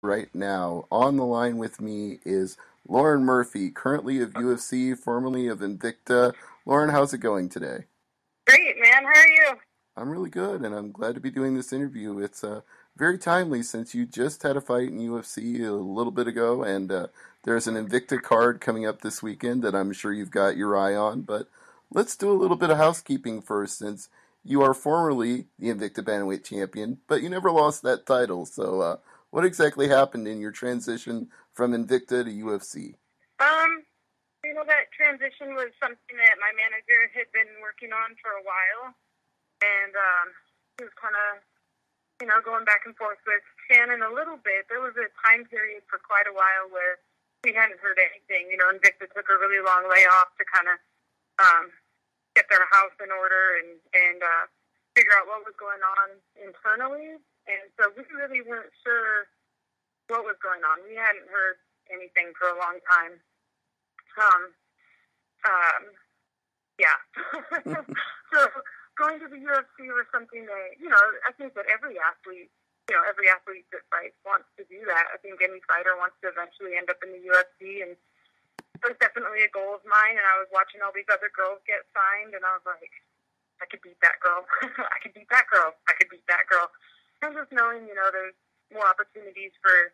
Right now, on the line with me is Lauren Murphy, currently of UFC, formerly of Invicta. Lauren, how's it going today? Great, man. How are you? I'm really good, and I'm glad to be doing this interview. It's very timely since you just had a fight in UFC a little bit ago, and there's an Invicta card coming up this weekend that I'm sure you've got your eye on. But let's do a little bit of housekeeping first, since you are formerly the Invicta Bantamweight champion, but you never lost that title. So, what exactly happened in your transition from Invicta to UFC? Um, that transition was something that my manager had been working on for a while, and he was kind of, going back and forth with Shannon a little bit. There was a time period for quite a while where we hadn't heard anything. Invicta took a really long layoff to kind of get their house in order and figure out what was going on internally. And so we really weren't sure what was going on. We hadn't heard anything for a long time. Yeah. So going to the UFC was something that, I think that every athlete that fights wants to do that. I think any fighter wants to eventually end up in the UFC, and it was definitely a goal of mine. And I was watching all these other girls get signed, and I was like, I could beat that girl. I could beat that girl. I could beat that girl. And just knowing, there's more opportunities for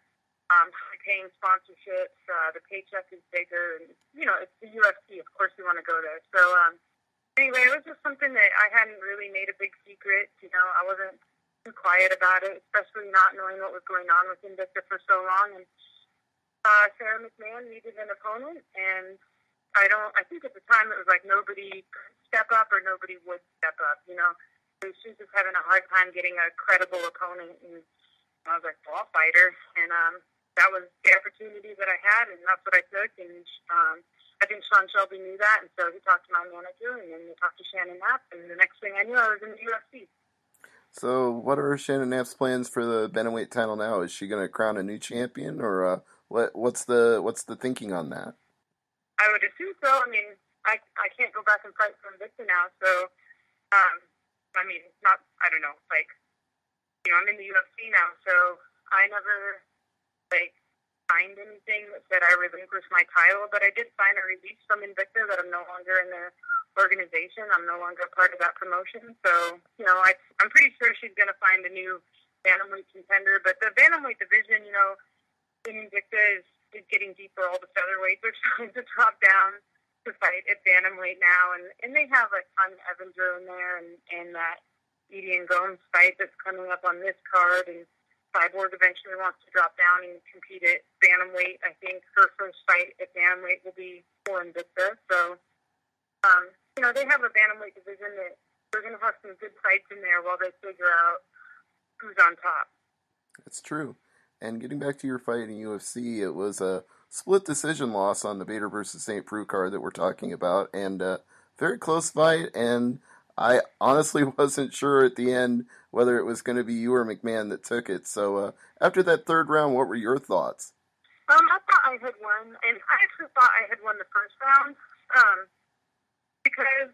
high-paying sponsorships. The paycheck is bigger, and it's the UFC. Of course, we want to go there. So anyway, it was just something that I hadn't really made a big secret. I wasn't too quiet about it, especially not knowing what was going on with Invicta for so long. And Sarah McMahon needed an opponent, and I think at the time it was like nobody could step up or nobody would step up. So she was just having a hard time getting a credible opponent, and I was like, well, I'll fight her. And that was the opportunity that I had, and that's what I took. And I think Sean Shelby knew that, and so he talked to my manager, and then he talked to Shannon Knapp, and the next thing I knew, I was in the UFC. So, what are Shannon Knapp's plans for the bantamweight title now? Is she going to crown a new champion, or what's the thinking on that? I would assume so. I mean, I can't go back and fight for Invicta now, so I don't know. I'm in the UFC now, so I never signed anything that said I relinquished my title, but I did sign a release from Invicta that I'm no longer in their organization. I'm no longer a part of that promotion. So, I'm pretty sure she's going to find a new bantamweight contender. But the bantamweight division, in Invicta is getting deeper. All the featherweights are trying to drop down to fight at bantamweight now. And they have Tanya Evander in there and that Edie and Gomes fight that's coming up on this card. And Cyborg eventually wants to drop down and compete at bantamweight. I think her first fight at bantamweight will be for Invicta. So, they have a bantamweight division that they're going to have some good fights in there while they figure out who's on top. That's true. And getting back to your fight in UFC, it was a split decision loss on the Bader versus St. Preux card that we're talking about, and very close fight, and I honestly wasn't sure at the end whether it was going to be you or McMahon that took it. So after that third round, what were your thoughts? I thought I had won, and I actually thought I had won the first round because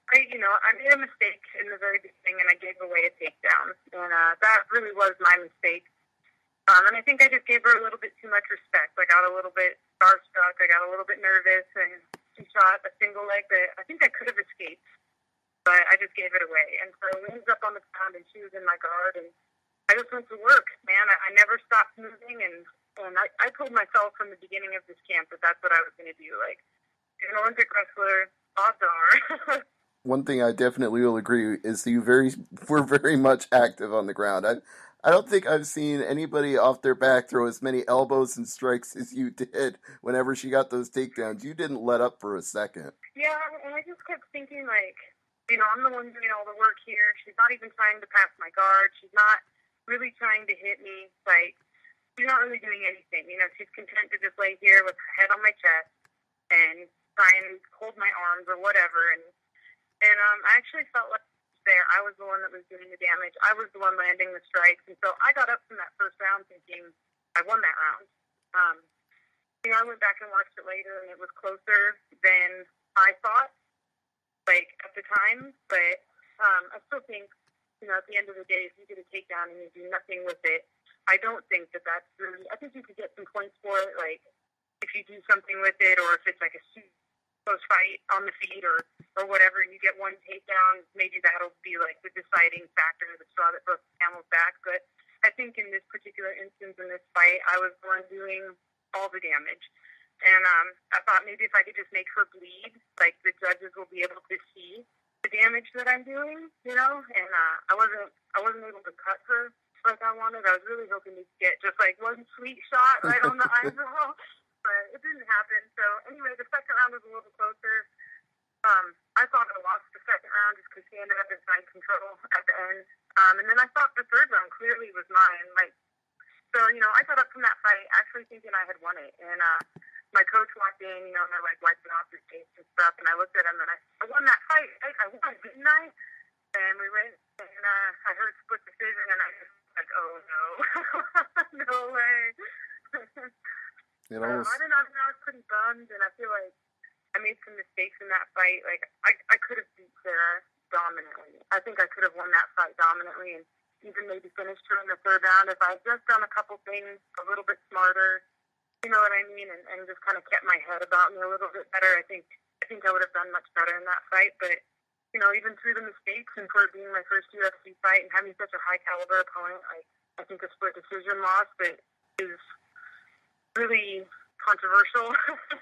I made a mistake in the very beginning, and I gave away a takedown, and that really was my mistake. And I think I just gave her a little bit too much respect. I got a little bit starstruck. I got a little bit nervous, and she shot a single leg that I think I could have escaped, but I just gave it away. And so we ended up on the ground, and she was in my guard, and I just went to work, man. I never stopped moving, and I told myself from the beginning of this camp that that's what I was going to do. You're an Olympic wrestler, odds are. One thing I definitely will agree is you were very much active on the ground. I don't think I've seen anybody off their back throw as many elbows and strikes as you did whenever she got those takedowns. You didn't let up for a second. Yeah, and I just kept thinking, I'm the one doing all the work here. She's not even trying to pass my guard. She's not really trying to hit me. She's not really doing anything. She's content to just lay here with her head on my chest and try and hold my arms or whatever. And I actually felt like there I was the one that was doing the damage. I was the one landing the strikes. And so I got up from that first round thinking I won that round. I went back and watched it later, and it was closer than I thought, at the time. But I still think, at the end of the day, if you get a takedown and you do nothing with it, I don't think that that's really, I think you could get some points for it, like, if you do something with it, or if it's like a close fight on the feet or whatever, and you get one takedown, maybe that'll be like the deciding factor, the straw that broke the camel's back. But I think in this particular instance, in this fight, I was the one doing all the damage. And I thought maybe if I could just make her bleed, like the judges will be able to see the damage that I'm doing, you know. And I wasn't able to cut her like I wanted. I was really hoping to get just like one sweet shot right on the eyebrow, but it didn't happen. So anyway, the second round was a little closer. I thought I lost the second round just because she ended up in side control at the end. And then I thought the third round clearly was mine. Like, so, you know, I got up from that fight actually thinking I had won it. And my coach walked in, you know, and they're like wiping off his face and stuff. And I looked at him and I won that fight. I won, didn't I? And we went, and I heard split decision, and I was like, oh no, no way. I don't know, I was pretty bummed, and I feel like I made some mistakes in that fight. Like, I could have beat Sarah dominantly. I think I could have won that fight dominantly and even maybe finished her in the third round if I had just done a couple things a little bit smarter, you know what I mean, and just kind of kept my head about me a little bit better. I think I would have done much better in that fight, but, you know, even through the mistakes and for it being my first UFC fight and having such a high-caliber opponent, I think a split decision loss that is really controversial.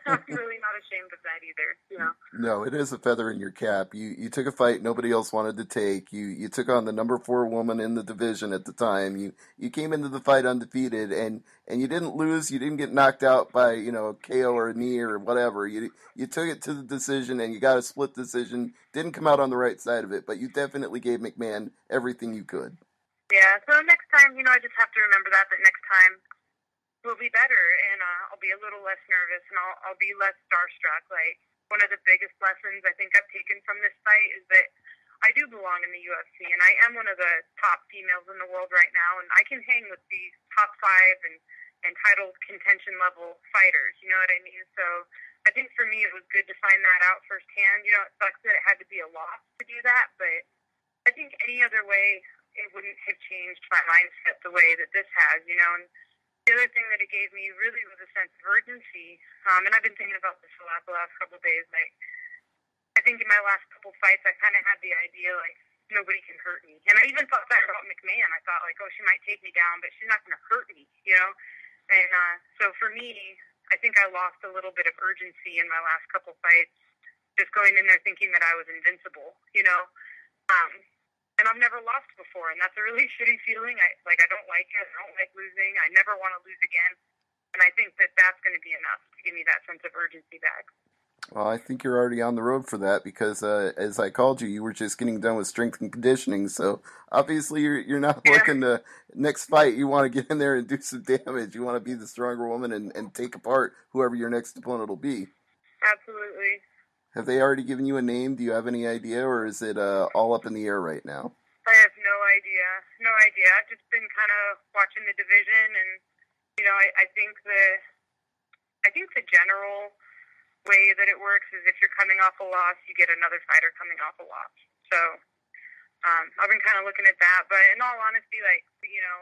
I'm really not ashamed of that either, you know. No, it is a feather in your cap. You took a fight nobody else wanted to take. You took on the number 4 woman in the division at the time. You came into the fight undefeated, and you didn't lose. You didn't get knocked out by, you know, a KO or a knee or whatever. You took it to the decision, and you got a split decision. Didn't come out on the right side of it, but you definitely gave McMahon everything you could. Yeah, so next time, you know, I just have to remember that next time will be better, and I'll be a little less nervous, and I'll be less starstruck. Like, one of the biggest lessons I think I've taken from this fight is that I do belong in the UFC, and I am one of the top females in the world right now, and I can hang with these top 5 and title contention level fighters, you know what I mean? So I think for me it was good to find that out firsthand. You know, it sucks that it had to be a loss to do that, but I think any other way it wouldn't have changed my mindset the way that this has, you know. And the other thing that it gave me really was a sense of urgency, and I've been thinking about this a lot the last couple of days. Like, I think in my last couple fights, I kind of had the idea, like, nobody can hurt me. And I even thought that about McMahon. I thought, like, oh, she might take me down, but she's not going to hurt me, you know? And so for me, I think I lost a little bit of urgency in my last couple fights, just going in there thinking that I was invincible, you know? And I've never lost before, and that's a really shitty feeling. I don't like it. I don't like losing. I never want to lose again. And I think that that's going to be enough to give me that sense of urgency back. Well, I think you're already on the road for that because as I called you, you were just getting done with strength and conditioning. So obviously you're not looking to next fight. You want to get in there and do some damage. You want to be the stronger woman and take apart whoever your next opponent will be. Absolutely. Have they already given you a name? Do you have any idea, or is it all up in the air right now? I have no idea. No idea. I've just been kind of watching the division, and you know, I think the general way that it works is if you're coming off a loss, you get another fighter coming off a loss. So I've been kind of looking at that. But in all honesty, like, you know,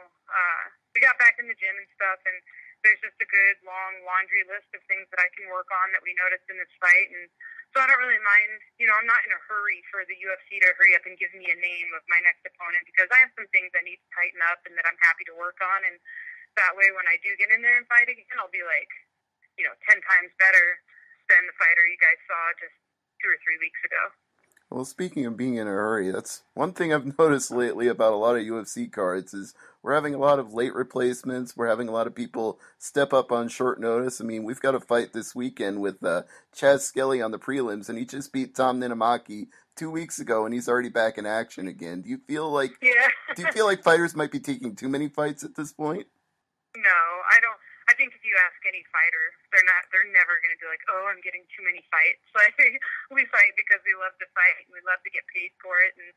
we got back in the gym and stuff, and there's just a good long laundry list of things that I can work on that we noticed in this fight, and so I don't really mind, you know, I'm not in a hurry for the UFC to hurry up and give me a name of my next opponent because I have some things I need to tighten up and that I'm happy to work on. And that way when I do get in there and fight again, I'll be like, you know, 10 times better than the fighter you guys saw just 2 or 3 weeks ago. Well, speaking of being in a hurry, that's one thing I've noticed lately about a lot of UFC cards is we're having a lot of late replacements. We're having a lot of people step up on short notice. I mean, we've got a fight this weekend with Chaz Skelly on the prelims, and he just beat Tom Ninamaki 2 weeks ago, and he's already back in action again. Do you feel like fighters might be taking too many fights at this point? No, I don't. I think if you ask any fighter, they're never going to be like, oh, I'm getting too many fights. Like, we fight because we love to fight and we love to get paid for it. And,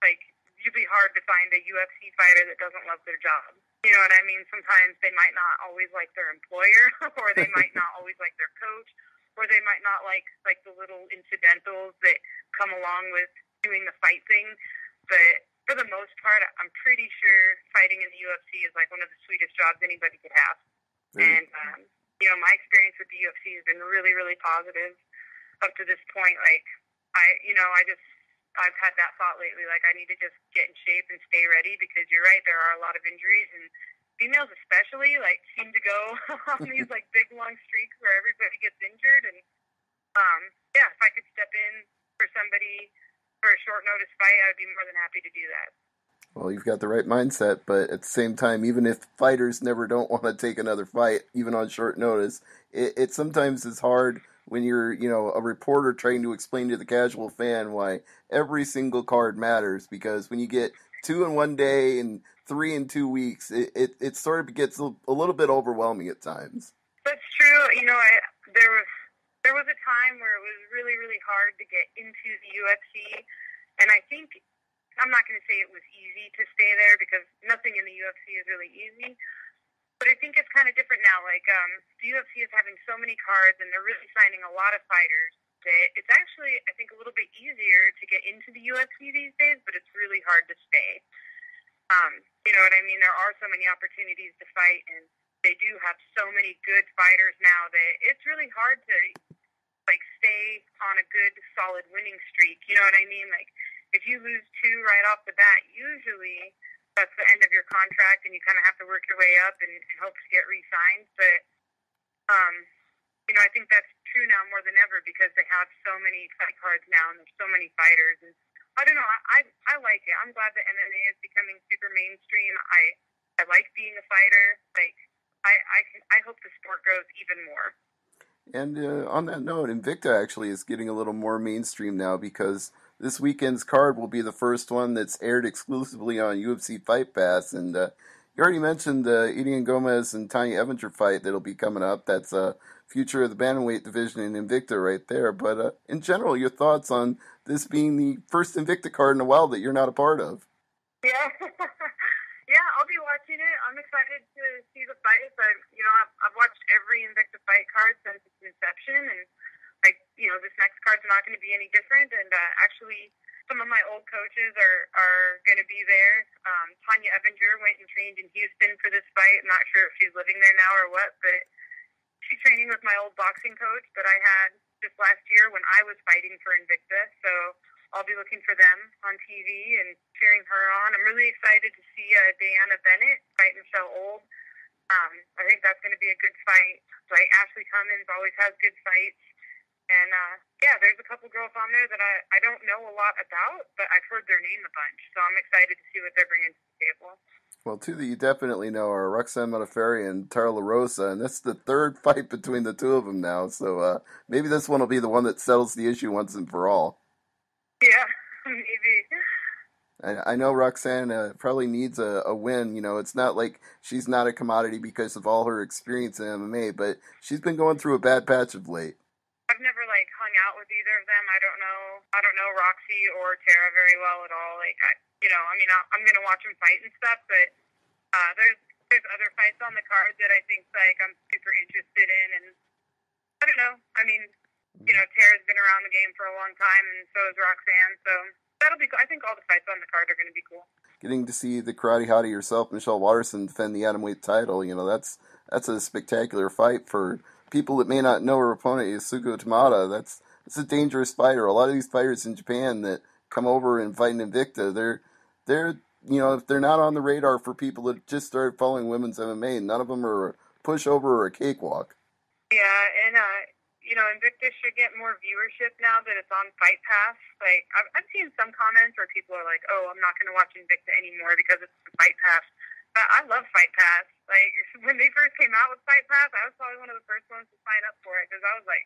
like, you'd be hard to find a UFC fighter that doesn't love their job. You know what I mean? Sometimes they might not always like their employer, or they might not always like their coach, or they might not like the little incidentals that come along with doing the fight thing. But for the most part, I'm pretty sure fighting in the UFC is like one of the sweetest jobs anybody could have. And, my experience with the UFC has been really, really positive up to this point. Like, I've had that thought lately, like I need to just get in shape and stay ready, because you're right, there are a lot of injuries, and females especially, like, seem to go on these, like, big, long streaks where everybody gets injured, and, if I could step in for somebody for a short notice fight, I would be more than happy to do that. Well, you've got the right mindset, but at the same time, even if fighters never don't want to take another fight, even on short notice, it sometimes is hard when you're, a reporter trying to explain to the casual fan why every single card matters, because when you get 2 in 1 day and 3 in 2 weeks, it sort of gets a little bit overwhelming at times. That's true. There was a time where it was really, really hard to get into the UFC, and I think, I'm not going to say it was easy to stay there, because nothing in the UFC is really easy, but I think it's kind of different now. Like, the UFC is having so many cards, and they're really signing a lot of fighters, that it's actually, I think, a little bit easier to get into the UFC these days, but it's really hard to stay. You know what I mean? There are so many opportunities to fight, and they do have so many good fighters now that it's really hard to, like, stay on a good, solid winning streak. You know what I mean? Like, if you lose 2 right off the bat, usually that's the end of your contract, and you kind of have to work your way up and hope to get re-signed. But, I think that's true now more than ever, because they have so many fight cards now, and there's so many fighters. And I don't know, I like it. I'm glad that MMA is becoming super mainstream. I like being a fighter. Like, I hope the sport grows even more. And on that note, Invicta actually is getting a little more mainstream now, because this weekend's card will be the first one that's aired exclusively on UFC Fight Pass. And you already mentioned the Ian Gomez and Tanya Evinger fight that'll be coming up. That's a future of the bantamweight division in Invicta right there. But in general, your thoughts on this being the first Invicta card in a while that you're not a part of? Yeah. Yeah, I'll be watching it. I'm excited to see the fights. I've watched every Invicta fight card since its inception, and this next card's not going to be any different. And actually, some of my old coaches are going to be there. Tanya Evinger went and trained in Houston for this fight. I'm not sure if she's living there now or what, but she's training with my old boxing coach that I had just last year when I was fighting for Invicta. So I'll be looking for them on TV and cheering her on. I'm really excited to see Diana Bennett fight Michelle Old. I think that's going to be a good fight. Like, Ashley Cummins always has good fights. And, there's a couple girls on there that I don't know a lot about, but I've heard their name a bunch. So I'm excited to see what they're bringing to the table. Well, 2 that you definitely know are Roxanne Modafferi and Tara La Rosa, and that's the 3rd fight between the 2 of them now. So maybe this one will be the one that settles the issue once and for all. Yeah, maybe. I know Roxanne probably needs a win. It's not like she's not a commodity because of all her experience in MMA, but she's been going through a bad patch of late. I've never hung out with either of them. I don't know Roxy or Tara very well at all. I'm gonna watch them fight and stuff, but there's other fights on the card that I think I'm super interested in, and I don't know. Tara's been around the game for a long time, and so is Roxanne. So that'll be cool. I think all the fights on the card are going to be cool. Getting to see the karate hottie herself, Michelle Waterson, defend the atomweight title, that's a spectacular fight for people that may not know her opponent, Yasuko Tamada. That's a dangerous fighter. A lot of these fighters in Japan that come over and fight in Invicta, they're if they're not on the radar for people that just started following women's MMA, none of them are a pushover or a cakewalk. Yeah, and Invicta should get more viewership now that it's on Fight Pass. Like, I've seen some comments where people are like, "Oh, I'm not going to watch Invicta anymore because it's on Fight Pass." But I love Fight Pass. Like, when they first came out with Fight Pass, I was probably one of the first ones to sign up for it, because I was like,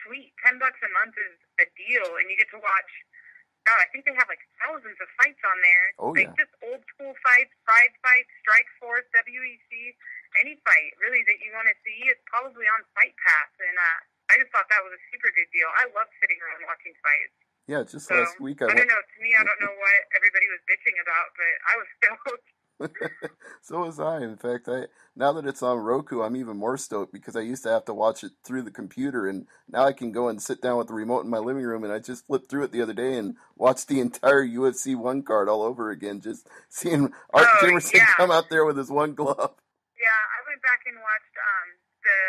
"Sweet, $10 a month is a deal, and you get to watch." God, I think they have thousands of fights on there. Oh, yeah. Just old school fights, Pride fights, Strike Force, WEC, any fight really that you want to see is probably on Fight Pass, and I just thought that was a super good deal. I love sitting around watching fights. Yeah, just last week I don't know. To me, I don't know what everybody was bitching about, but I was stoked. So was I. In fact, I now that it's on Roku, I'm even more stoked because I used to have to watch it through the computer, and now I can go and sit down with the remote in my living room, and I just flipped through it the other day and watched the entire UFC one card all over again, just seeing Art Oh, Jamerson yeah. come out there with his one glove. Yeah, I went back and watched the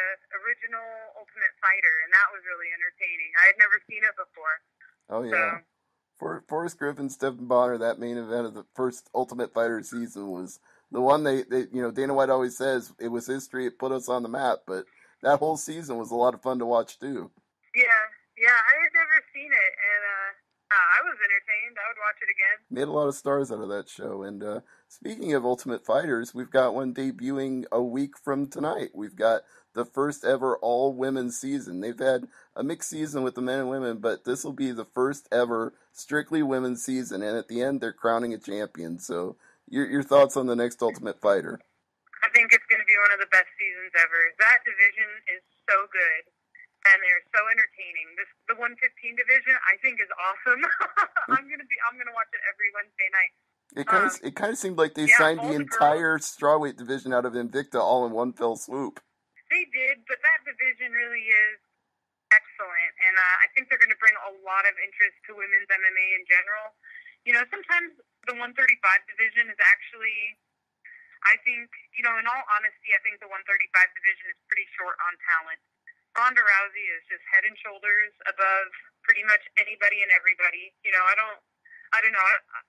original Ultimate Fighter, and that was really entertaining. I had never seen it before. Oh So, yeah. For Forrest Griffin, Stephen Bonner, that main event of the first Ultimate Fighter season was the one Dana White always says it was history, it put us on the map, but that whole season was a lot of fun to watch too. yeah, I had never seen it, and I was entertained. I would watch it again. Made a lot of stars out of that show. And speaking of Ultimate Fighters, we've got one debuting a week from tonight. We've got the first ever all women's season. They've had a mixed season with the men and women, but this will be the first ever strictly women's season. And at the end, they're crowning a champion. So, your thoughts on the next Ultimate Fighter? I think it's going to be one of the best seasons ever. That division is so good, and they're so entertaining. The 115 division, I think, is awesome. I'm gonna watch it every Wednesday night. It kind of seemed like they Yeah, signed all the the girls. entire strawweight division out of Invicta all in one fell swoop. They did, but that division really is excellent, and I think they're going to bring a lot of interest to women's MMA in general. You know, sometimes the 135 division is actually, I think, you know, in all honesty, I think the 135 division is pretty short on talent. Ronda Rousey is just head and shoulders above pretty much anybody and everybody. You know, I don't know.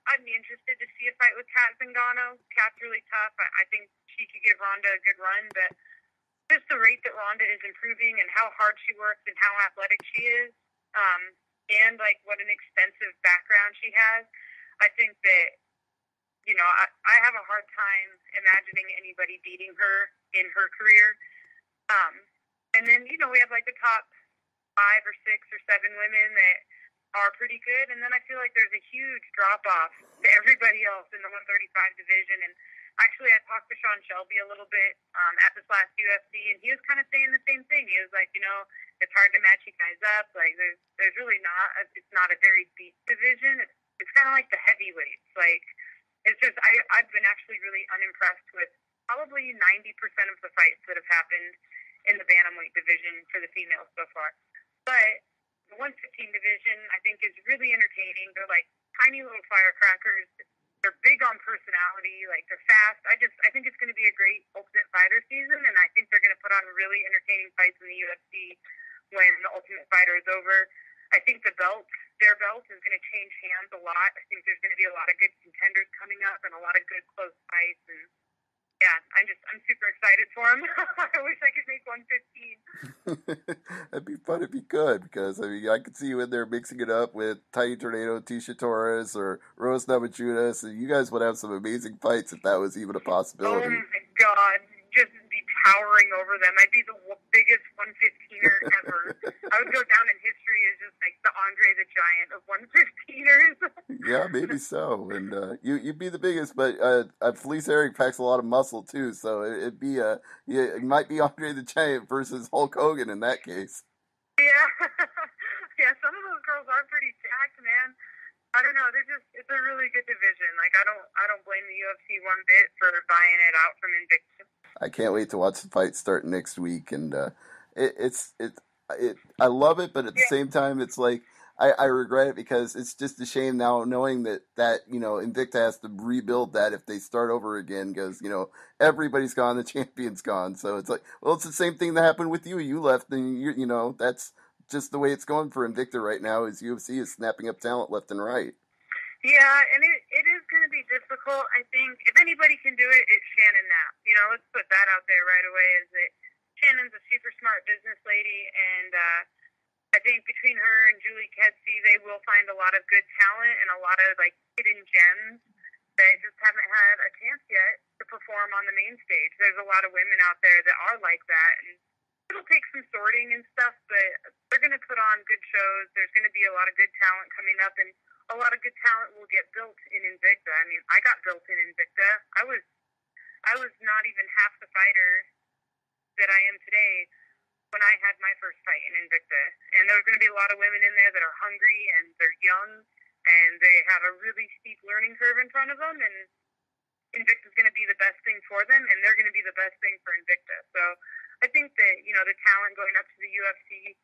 I'd be interested to see a fight with Kat Zingano. Kat's really tough. I think she could give Ronda a good run, but just the rate that Ronda is improving and how hard she works and how athletic she is, and like what an extensive background she has, I think that, you know, I have a hard time imagining anybody beating her in her career. And then, you know, we have like the top 5 or 6 or 7 women that are pretty good, and then I feel like there's a huge drop off to everybody else in the 135 division. And actually, I talked to Sean Shelby a little bit at this last UFC, and he was kind of saying the same thing. He was like, you know, it's hard to match you guys up. Like, there's really not. It's not a very deep division. It's kind of like the heavyweights. Like, it's just I've been actually really unimpressed with probably 90% of the fights that have happened in the bantamweight division for the females so far. But the 115 division, I think, is really entertaining. They're like tiny little firecrackers. They're big on personality. Like, they're fast. I think it's going to be a great Ultimate Fighter season, and I think they're going to put on really entertaining fights in the UFC when the Ultimate Fighter is over. I think their belt is going to change hands a lot. I think there's going to be a lot of good contenders coming up and a lot of good close fights. And yeah, I'm super excited for him. I wish I could make 115. That'd be fun if you could, because I mean, I could see you in there mixing it up with Tai Tornado, Tisha Torres, or Rose Namajunas, and you guys would have some amazing fights if that was even a possibility. Oh my God, just be towering over them. I'd be the biggest 115er ever. I would go down in history as just like the Andre the Giant of 115ers. Yeah, maybe so. And you'd be the biggest, but Felice Herrig packs a lot of muscle too, so it'd be it might be Andre the Giant versus Hulk Hogan in that case. Yeah, yeah. Some of those girls are pretty jacked, man. I don't know. It's a really good division. Like, I don't blame the UFC one bit for buying it out from Invicta. I can't wait to watch the fight start next week, and I love it, but at the same time, it's like I regret it because it's just a shame now knowing that Invicta has to rebuild that if they start over again because everybody's gone, the champion's gone, so it's like, well, it's the same thing that happened with you. You left, and that's just the way it's going for Invicta right now. Is UFC is snapping up talent left and right. Yeah, and it is going to be difficult. I think if anybody can do it, it's Shannon Knapp. Let's put that out there right away. Is that Shannon's a super smart business lady, and I think between her and Julie Kedzie, they will find a lot of good talent and a lot of like hidden gems that just haven't had a chance yet to perform on the main stage. There's a lot of women out there that are like that, and it'll take some sorting and stuff, but they're going to put on good shows. There's going to be a lot of good talent coming up, and a lot of good talent will get built in Invicta. I mean, I got built in Invicta. I was not even half the fighter that I am today when I had my first fight in Invicta. And there's going to be a lot of women in there that are hungry and they're young and they have a really steep learning curve in front of them. And Invicta's going to be the best thing for them, and they're going to be the best thing for Invicta. So I think that, the talent going up to the UFC,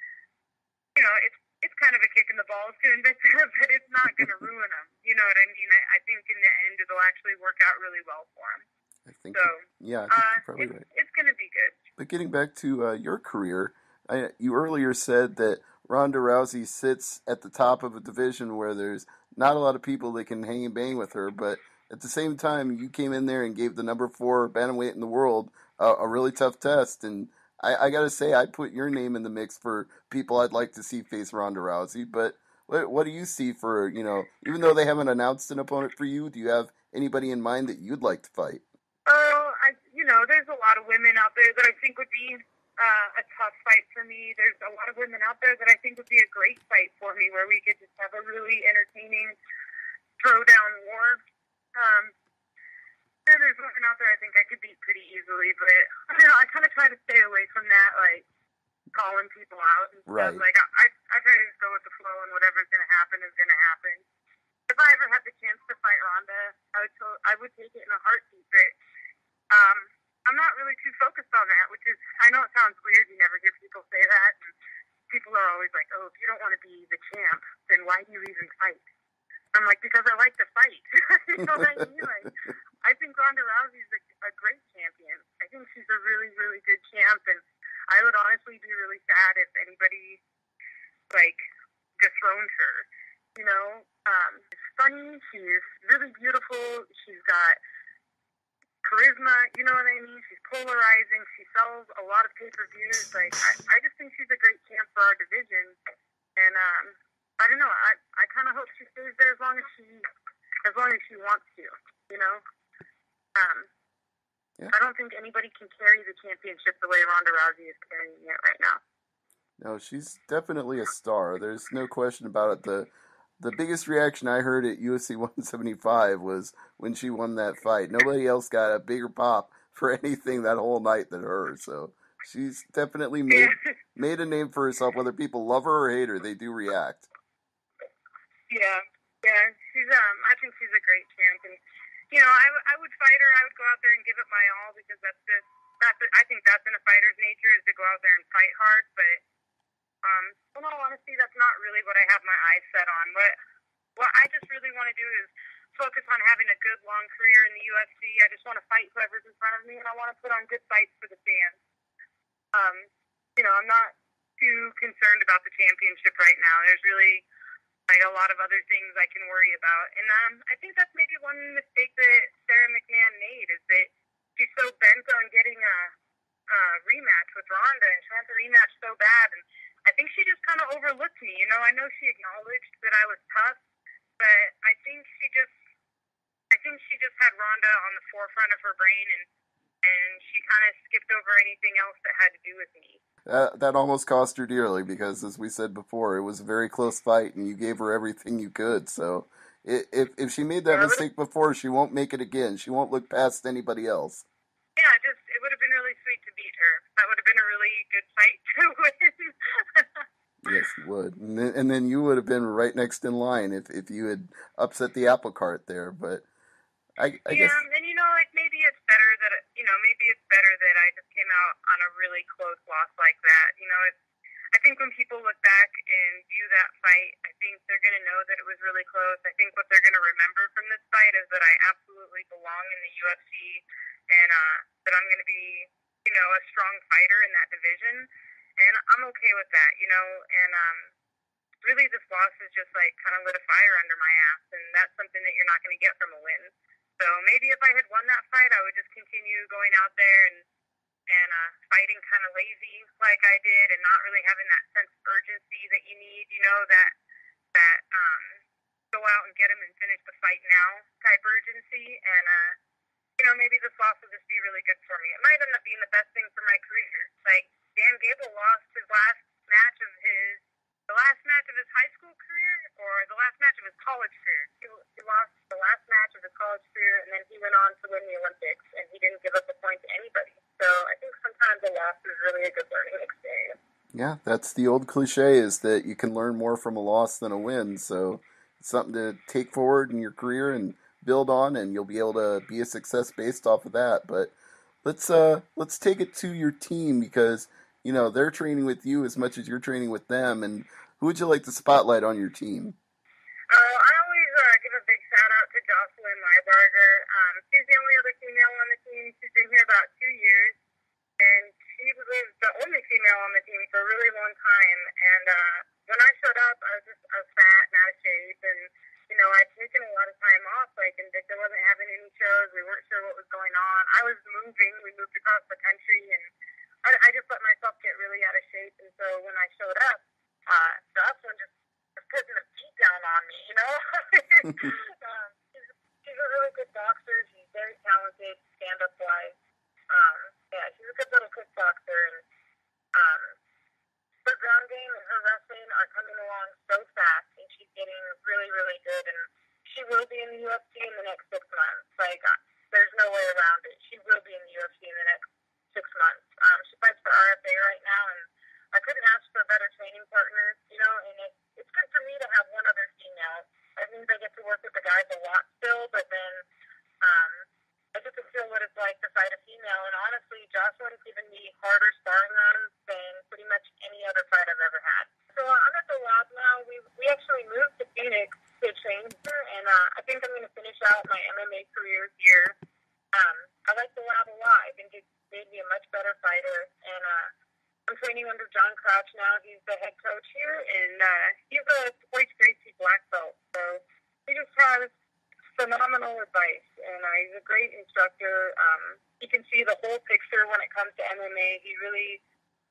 it's kind of a kick in the balls to Invicta, but it's not going to ruin them. You know what I mean? I think in the end it'll actually work out really well for them. I think, so. Yeah, I think you're probably right. It's going to be good. But getting back to your career, you earlier said that Ronda Rousey sits at the top of a division where there's not a lot of people that can hang and bang with her, but at the same time, you came in there and gave the number 4 bantamweight in the world a really tough test. And I got to say, I put your name in the mix for people I'd like to see face Ronda Rousey. But what do you see for, even though they haven't announced an opponent for you, do you have anybody in mind that you'd like to fight? Oh, there's a lot of women out there that I think would be a tough fight for me. There's a lot of women out there that I think would be a great fight for me, where we could just have a really entertaining throwdown war. And there's women out there I think I could beat pretty easily, but I don't know, I kind of try to stay away from that, like, calling people out and stuff. Right. Like, I try to just go with the flow, and whatever's going to happen is going to happen. If I ever had the chance to fight Ronda, I would take it in a heartbeat, but I'm not really too focused on that, which is, I know it sounds weird, you never hear people say that, and people are always like, oh, if you don't want to be the champ, then why do you even fight? I'm like, because I like to fight. You know what I mean? Like, I think Ronda Rousey's a great champion. I think she's a really, really good champ, and I would honestly be really sad if anybody, like, dethroned her. She's funny, she's really beautiful, she's got charisma, you know what I mean? She's polarizing, she sells a lot of pay-per-views. Like, I just think she's a great champ for our division, and I don't know, I kind of hope she stays there as long as she wants to, Yeah. I don't think anybody can carry the championship the way Ronda Rousey is carrying it right now. No, she's definitely a star. There's no question about it. The biggest reaction I heard at UFC 175 was when she won that fight. Nobody else got a bigger pop for anything that whole night than her. So she's definitely made a name for herself. Whether people love her or hate her, they do react. Yeah. She's I think she's a great champ, and I would fight her. I would go out there and give it my all, because I think that's in a fighter's nature, is to go out there and fight hard. But in all honesty, that's not really what I have my eyes set on. What I just really want to do is focus on having a good, long career in the UFC. I just want to fight whoever's in front of me, and I want to put on good fights for the fans. I'm not too concerned about the championship right now. There's really, like, a lot of other things I can worry about. And I think that's maybe one mistake that Sarah McMahon made, is that she's so bent on getting a rematch with Ronda, and she wants a rematch so bad. And I think she just kind of overlooked me. I know she acknowledged that I was tough, but I think she just had Ronda on the forefront of her brain, and she kind of skipped over anything else that had to do with me. That almost cost her dearly, because, as we said before, it was a very close fight, and you gave her everything you could. So if she made that mistake before, she won't make it again. She won't look past anybody else. Yeah, it would have been really sweet to beat her. That would have been a really good fight to win. Yes, it would. And then you would have been right next in line if you had upset the apple cart there. But I guess... and maybe it's better that I just came out on a really close loss like that. I think when people look back and view that fight, I think they're going to know that it was really close. I think what they're going to remember from this fight is that I absolutely belong in the UFC, and that I'm going to be, a strong fighter in that division. And I'm okay with that, and really this loss is just, like, kind of lit a fire under my ass, and that's something that you're not going to get from a win. So maybe if I had won that fight, I would just continue going out there and fighting kind of lazy like I did, and not really having that sense of urgency that you need, that go out and get him and finish the fight now type urgency. And, maybe this loss will just be really good for me. It might end up being the best thing for my career. Like, Dan Gable lost the last match of his high school career, or the last match of his college career. He lost the last match of his college career, and then he went on to win the Olympics, and he didn't give up a point to anybody. So I think sometimes a loss is really a good learning experience. Yeah, that's the old cliche, is that you can learn more from a loss than a win. So it's something to take forward in your career and build on, and you'll be able to be a success based off of that. But let's take it to your team, because they're training with you as much as you're training with them. And who would you like to spotlight on your team? I always give a big shout out to Jocelyn Mybarger. She's the only other female on the team. She's been here about 2 years, and she was the only female on the team for a really long time. And when I showed up, I was fat and out of shape, and I'd taken a lot of time off. Like, Invicta wasn't having any shows. We weren't sure what was going on. I was moving. We moved across the country, and I just let myself get really out of shape. And so when I showed up, Jocelyn just putting the beat down on me, she's a really good boxer. She's very talented, stand-up wise. Yeah, she's a good little kickboxer, and her ground game and her wrestling are coming along so fast, and she's getting really, really good. And she will be in the UFC in the next 6 months. Like, there's no way around it. She will be in the UFC in the next 6 months. She fights for RFA right now, and I couldn't ask for a better training partner, and it's good for me to have one other female. That means I get to work with the guys a lot still, but then I get to feel what it's like to fight a female. And honestly, Jocelyn's given me harder sparring runs than pretty much any other fight I've ever had. So I'm at the lab now. We actually moved to Phoenix to train here, and I think I'm going to finish out my MMA career here. I like the lab a lot. I think it's made me a much better fighter, and I'm training under John Crouch now. He's the head coach here, and he's a Royce Gracie black belt. So he just has phenomenal advice, and he's a great instructor. He can see the whole picture when it comes to MMA. He really,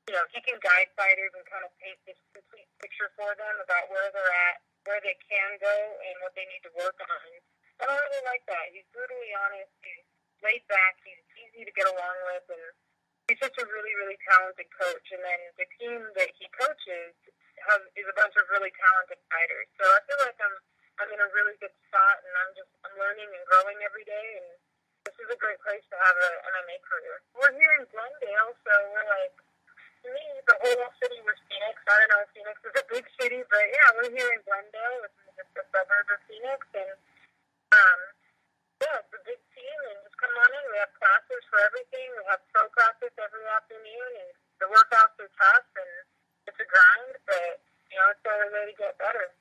he can guide fighters and kind of paint this complete picture for them about where they're at, where they can go, and what they need to work on. And I really like that. He's brutally honest. He's laid back. He's easy to get along with, and he's just a really, really talented coach. And then the team that he coaches is a bunch of really talented fighters. So I feel like I'm in a really good spot, and I'm learning and growing every day. And this is a great place to have an MMA career. We're here in Glendale, so we're like, to me, the whole city was Phoenix. I don't know if Phoenix is a big city, but yeah, we're here in Glendale, which is just a suburb of Phoenix, and yeah, it's a big team, and just come on in. We have classes for everything. We have pro classes every afternoon, and the workouts are tough, and it's a grind, but, it's the only way to get better.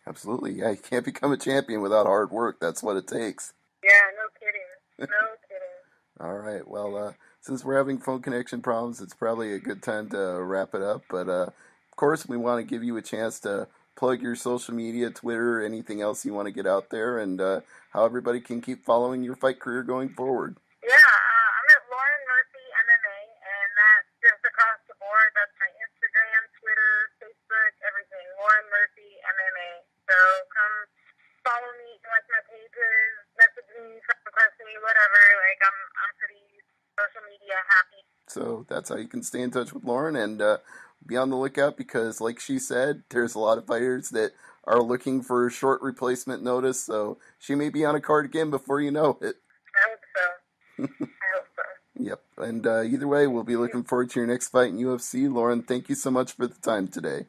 Absolutely. Yeah, you can't become a champion without hard work. That's what it takes. Yeah, no kidding. No kidding. All right. Well, since we're having phone connection problems, it's probably a good time to wrap it up. But, of course, we want to give you a chance to plug your social media, Twitter, anything else you want to get out there, and how everybody can keep following your fight career going forward. Yeah, I'm at Lauren Murphy MMA, and that's just across the board. That's my Instagram, Twitter, Facebook, everything. Lauren Murphy MMA. So come follow me, like my pages, message me, request me, whatever. Like, I'm pretty social media happy. So that's how you can stay in touch with Lauren, and be on the lookout, because like she said, there's a lot of fighters that are looking for a short replacement notice, so she may be on a card again before you know it. I hope so. I hope so. Yep, and either way, we'll be looking forward to your next fight in UFC. Lauren, thank you so much for the time today.